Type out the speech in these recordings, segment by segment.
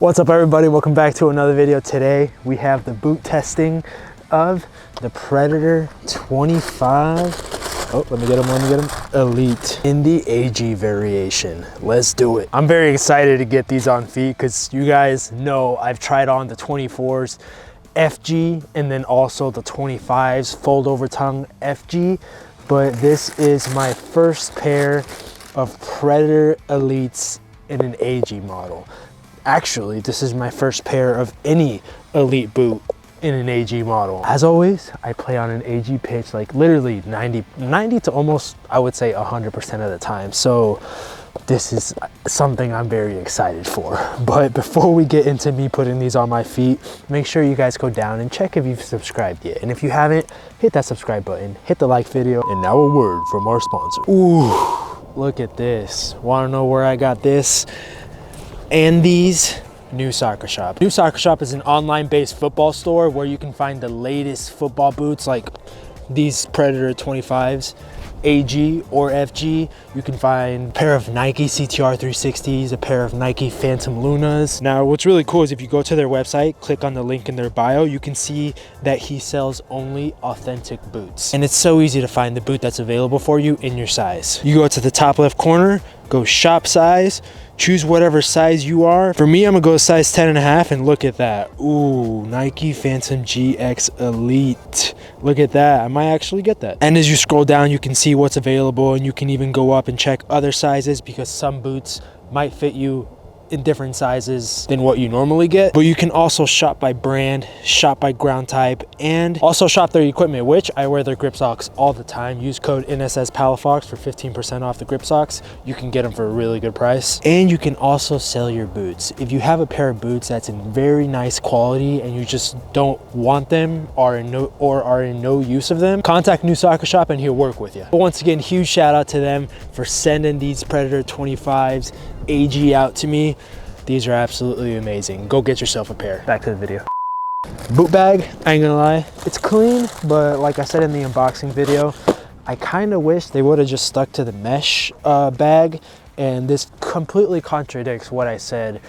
What's up everybody, welcome back to another video. Today we have the boot testing of the Predator 25. Oh, let me get him, Elite in the AG variation. Let's do it. I'm very excited to get these on feet because you guys know I've tried on the 24s FG and then also the 25s fold over tongue FG, but this is my first pair of Predator Elites in an AG model. Actually, this is my first pair of any Elite boot in an AG model. As always, I play on an AG pitch like literally 90 to almost, I would say 100% of the time. So this is something I'm very excited for. But before we get into me putting these on my feet, make sure you guys go down and check if you've subscribed yet. And if you haven't, hit that subscribe button, hit the like video. And now a word from our sponsor. Ooh, look at this. Wanna know where I got this? And these, New Soccer Shop. New Soccer Shop is an online-based football store where you can find the latest football boots like these Predator 25s, AG or FG. You can find a pair of Nike CTR 360s, a pair of Nike Phantom Lunas. Now, what's really cool is if you go to their website, click on the link in their bio, you can see that he sells only authentic boots. And it's so easy to find the boot that's available for you in your size. You go to the top left corner, go shop size, choose whatever size you are. For me, I'm gonna go size 10.5 and look at that. Ooh, Nike Phantom GX Elite. Look at that, I might actually get that. And as you scroll down, you can see what's available and you can even go up and check other sizes because some boots might fit you in different sizes than what you normally get. But you can also shop by brand, shop by ground type, and also shop their equipment, which I wear their grip socks all the time. Use code NSS Palafox for 15% off the grip socks. You can get them for a really good price. And you can also sell your boots. If you have a pair of boots that's in very nice quality and you just don't want them or are in no use of them, contact New Soccer Shop and he'll work with you. But once again, huge shout out to them for sending these Predator 25s AG out to me. These are absolutely amazing. Go get yourself a pair. Back to the video. Boot bag, I ain't gonna lie, it's clean, but like I said in the unboxing video, I kind of wish they would have just stuck to the mesh bag, and this completely contradicts what I said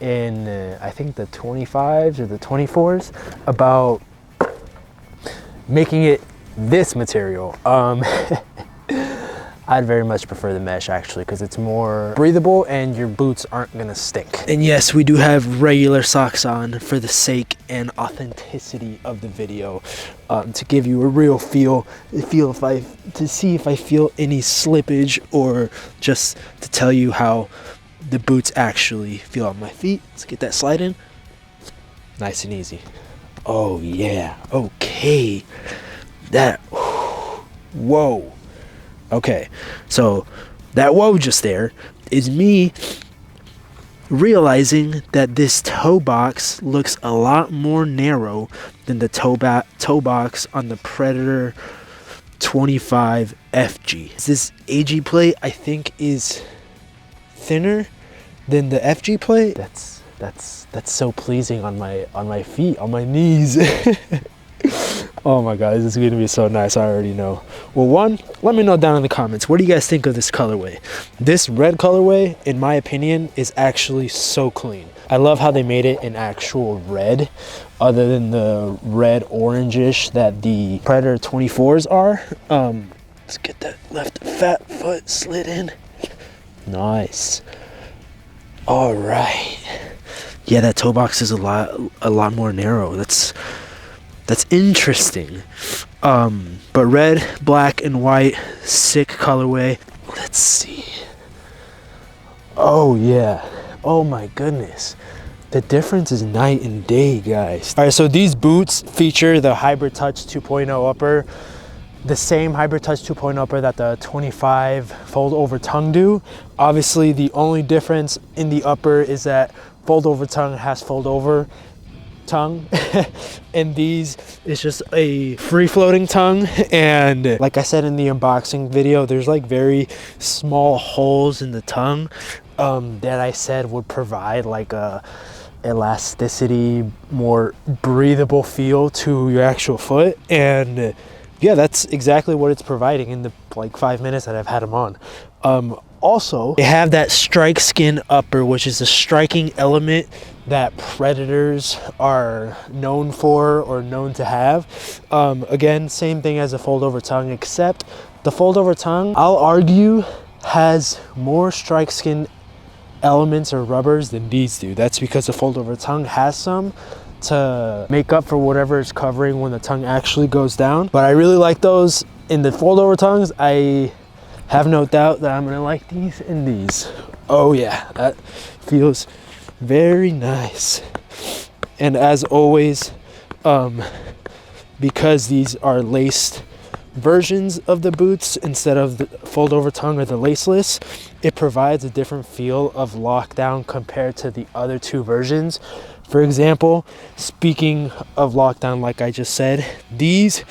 in I think the 25s or the 24s about making it this material. I'd very much prefer the mesh actually because it's more breathable and your boots aren't gonna stink. And yes, we do have regular socks on for the sake and authenticity of the video, to give you a real feel to see if I feel any slippage, or just to tell you how the boots actually feel on my feet. Let's get that slide in. Nice and easy. Oh yeah, okay. That, whoa. Okay, so that whoa just there is me realizing that this toe box looks a lot more narrow than the toe box on the Predator 25 FG. This AG plate I think is thinner than the FG plate. That's so pleasing on my feet, on my knees. Oh my god, this is going to be so nice, I already know. Well, one, let me know down in the comments, what do you guys think of this colorway? This red colorway, in my opinion, is actually so clean. I love how they made it in actual red, other than the red orangish that the Predator 24s are. Let's get that left fat foot slid in. Nice. All right. Yeah, that toe box is a lot more narrow. That's interesting. But red, black, and white, sick colorway. Let's see. Oh yeah. Oh my goodness. The difference is night and day, guys. All right, so these boots feature the Hybrid Touch 2.0 upper, the same Hybrid Touch 2.0 upper that the 25 fold over tongue do. Obviously, the only difference in the upper is that fold over tongue has fold over tongue and these is just a free floating tongue. And like I said in the unboxing video, there's like very small holes in the tongue that I said would provide like a elasticity, more breathable feel to your actual foot. And yeah, that's exactly what it's providing in the like 5 minutes that I've had them on. Also, they have that strike skin upper, which is a striking element that predators are known for or known to have. Again, same thing as a fold over tongue, except the fold over tongue, I'll argue, has more strike skin elements or rubbers than these do. That's because the fold over tongue has some to make up for whatever is covering when the tongue actually goes down. But I really like those. In the fold over tongues, I have no doubt that I'm gonna like these and these. Oh yeah, that feels very nice. And as always, because these are laced versions of the boots instead of the fold over tongue or the laceless, it provides a different feel of lockdown compared to the other two versions. For example, speaking of lockdown, like I just said, these,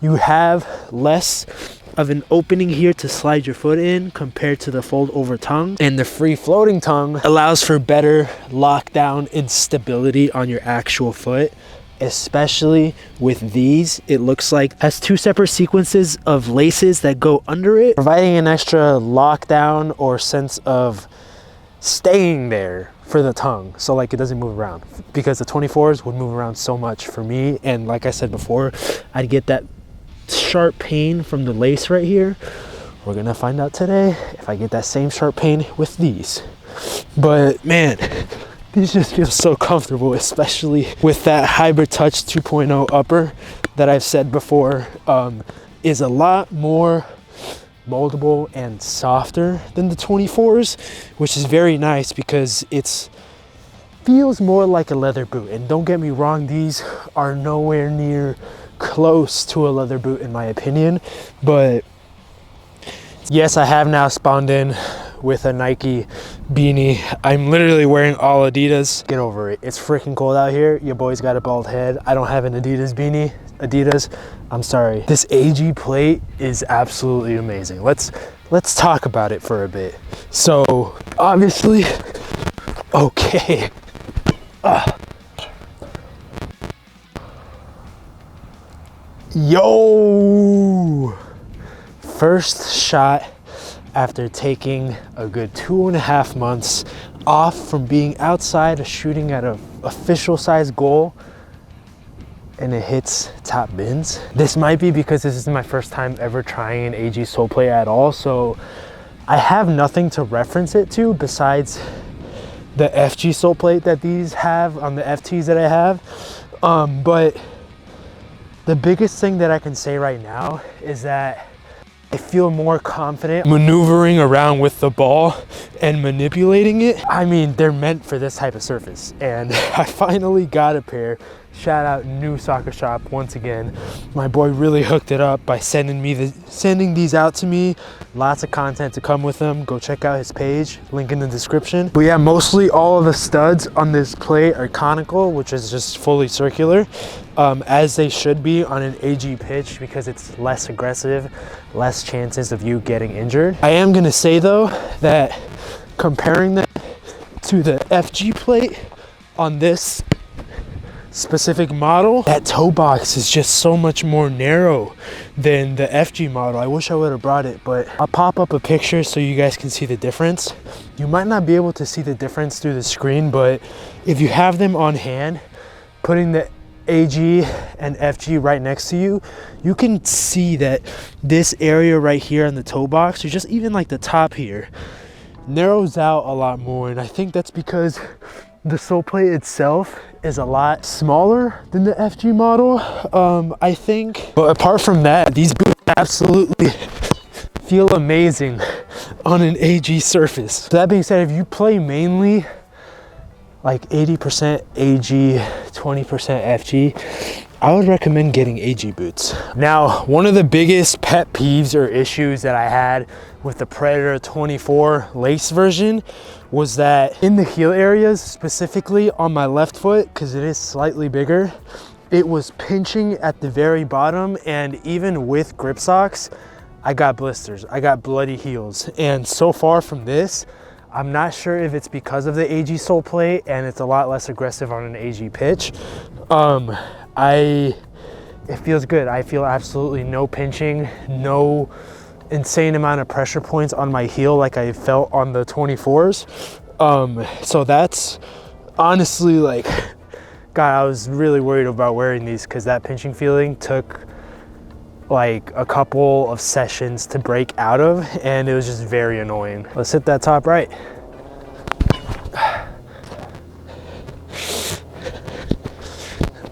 you have less of an opening here to slide your foot in compared to the fold over tongue, and the free floating tongue allows for better lockdown and stability on your actual foot. Especially with these, it looks like has two separate sequences of laces that go under it, providing an extra lockdown or sense of staying there for the tongue, so like it doesn't move around, because the 24s would move around so much for me. And like I said before, I'd get that sharp pain from the lace right here. We're gonna find out today if I get that same sharp pain with these. But man, these just feel so comfortable, especially with that Hybrid Touch 2.0 upper that I've said before is a lot more moldable and softer than the 24s, which is very nice because it's feels more like a leather boot. And don't get me wrong, these are nowhere near close to a leather boot in my opinion, but yes, I have now spawned in with a Nike beanie. I'm literally wearing all Adidas. Get over it. It's freaking cold out here. Your boy's got a bald head. I don't have an Adidas beanie. Adidas, I'm sorry. This AG plate is absolutely amazing. Let's talk about it for a bit. So obviously, okay. Yo! First shot after taking a good 2.5 months off from being outside shooting at an official size goal, and it hits top bins. This might be because this is my first time ever trying an AG sole plate at all, so I have nothing to reference it to besides the FG sole plate that these have on the FTs that I have. But the biggest thing that I can say right now is that I feel more confident maneuvering around with the ball and manipulating it. I mean, they're meant for this type of surface, and I finally got a pair. Shout out New Soccer Shop once again. My boy really hooked it up by sending these out to me. Lots of content to come with them. Go check out his page, link in the description. But yeah, mostly all of the studs on this plate are conical, which is just fully circular, as they should be on an AG pitch because it's less aggressive, less chances of you getting injured. I am gonna say though that comparing that to the FG plate on this specific model, that toe box is just so much more narrow than the FG model. I wish I would have brought it, but I'll pop up a picture so you guys can see the difference. You might not be able to see the difference through the screen, but if you have them on hand, putting the AG and FG right next to you, you can see that this area right here on the toe box, or just even like the top here, narrows out a lot more. And I think that's because the sole plate itself is a lot smaller than the FG model, I think. But apart from that, these boots absolutely feel amazing on an AG surface. So that being said, if you play mainly like 80% AG, 20% FG, I would recommend getting AG boots. Now, one of the biggest pet peeves or issues that I had with the Predator 24 lace version was that in the heel areas, specifically on my left foot, because it is slightly bigger, it was pinching at the very bottom, and even with grip socks, I got blisters, I got bloody heels. And so far from this, I'm not sure if it's because of the AG sole plate and it's a lot less aggressive on an AG pitch. It feels good. I feel absolutely no pinching, no insane amount of pressure points on my heel like I felt on the 24s. So that's honestly like, God, I was really worried about wearing these because that pinching feeling took like a couple of sessions to break out of, and it was just very annoying. Let's hit that top right.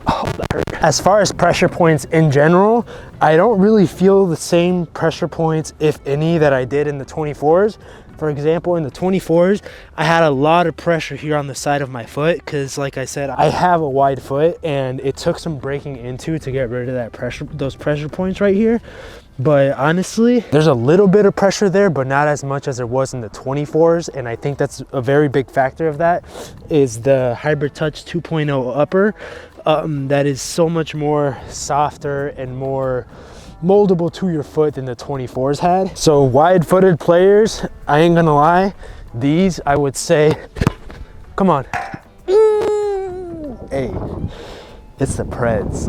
Oh, that hurt. As far as pressure points in general, I don't really feel the same pressure points, if any, that I did in the 24s. For example, in the 24s, I had a lot of pressure here on the side of my foot because, like I said, I have a wide foot and it took some breaking into to get rid of that pressure, those pressure points right here. But honestly, there's a little bit of pressure there, but not as much as there was in the 24s. And I think that's a very big factor of that is the Hybrid Touch 2.0 upper. That is so much more softer and more moldable to your foot than the 24s had. So wide-footed players, I ain't gonna lie, these I would say, come on. Hey, it's the Preds.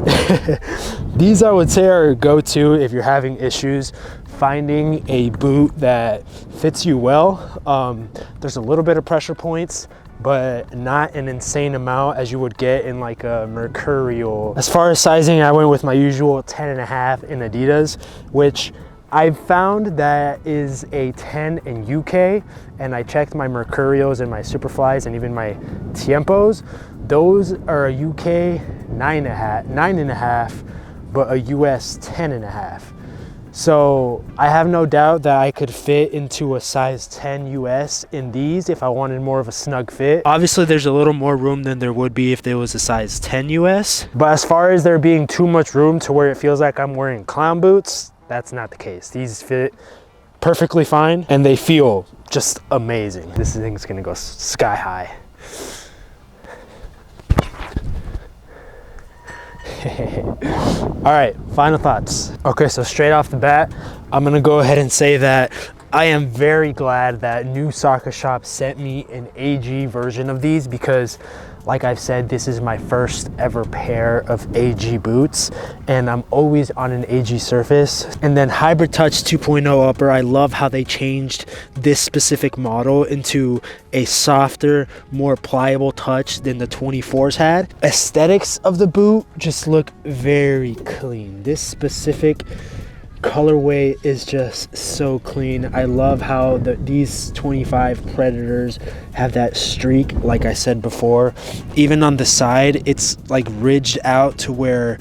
These I would say are a go-to if you're having issues finding a boot that fits you well. There's a little bit of pressure points, but not an insane amount as you would get in like a Mercurial. As far as sizing, I went with my usual 10.5 in Adidas, which I've found that is a 10 in UK, and I checked my Mercurials and my Superflies and even my Tiempos. Those are a UK 9.5, but a US 10.5. So I have no doubt that I could fit into a size 10 US in these if I wanted more of a snug fit. Obviously there's a little more room than there would be if there was a size 10 US. But as far as there being too much room to where it feels like I'm wearing clown boots, that's not the case. These fit perfectly fine and they feel just amazing. This thing's gonna go sky high. All right, final thoughts. Okay, so straight off the bat, I'm gonna go ahead and say that I am very glad that New Soccer Shop sent me an AG version of these because, like I've said, this is my first ever pair of AG boots and I'm always on an AG surface. And then Hybrid Touch 2.0 upper, I love how they changed this specific model into a softer, more pliable touch than the 24s had. Aesthetics of the boot just look very clean. This specific colorway is just so clean. I love how these 25 Predators have that streak, like I said before. Even on the side, it's like ridged out to where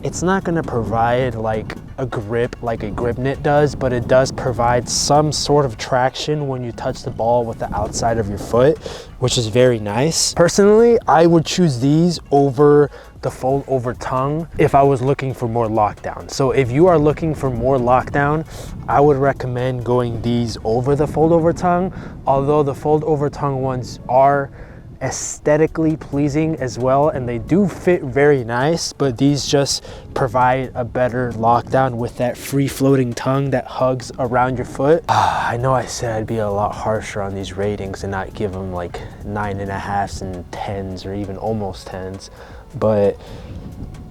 it's not going to provide like a grip like a grip knit does, but it does provide some sort of traction when you touch the ball with the outside of your foot, which is very nice. Personally, I would choose these over the fold over tongue if I was looking for more lockdown. So if you are looking for more lockdown, I would recommend going these over the fold over tongue, although the fold over tongue ones are aesthetically pleasing as well and they do fit very nice, but these just provide a better lockdown with that free floating tongue that hugs around your foot. I know I said I'd be a lot harsher on these ratings and not give them like 9.5s and 10s or even almost 10s, but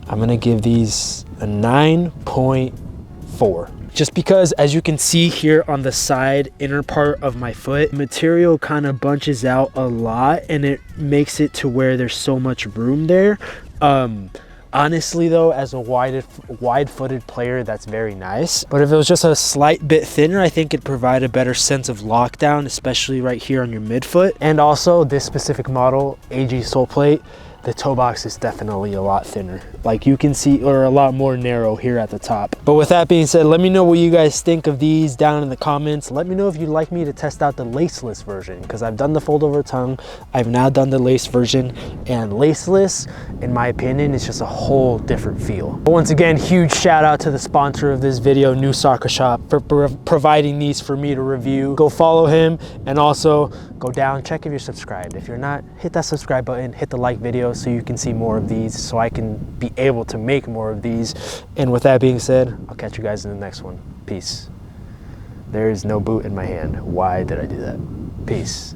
I'm gonna give these a 9.4. Just because, as you can see here on the side inner part of my foot, material kind of bunches out a lot and it makes it to where there's so much room there. Honestly though, as a wide-footed player, that's very nice. But if it was just a slight bit thinner, I think it'd provide a better sense of lockdown, especially right here on your midfoot. And also this specific model, AG sole plate, the toe box is definitely a lot thinner. Like you can see, or a lot more narrow here at the top. But with that being said, let me know what you guys think of these down in the comments. Let me know if you'd like me to test out the laceless version, because I've done the fold over tongue, I've now done the lace version, and laceless, in my opinion, is just a whole different feel. But once again, huge shout out to the sponsor of this video, New Soccer Shop, for providing these for me to review. Go follow him, and also go down, check if you're subscribed. If you're not, hit that subscribe button, hit the like video so you can see more of these, so I can be able to make more of these. And with that being said, I'll catch you guys in the next one. Peace. There is no boot in my hand. Why did I do that? Peace.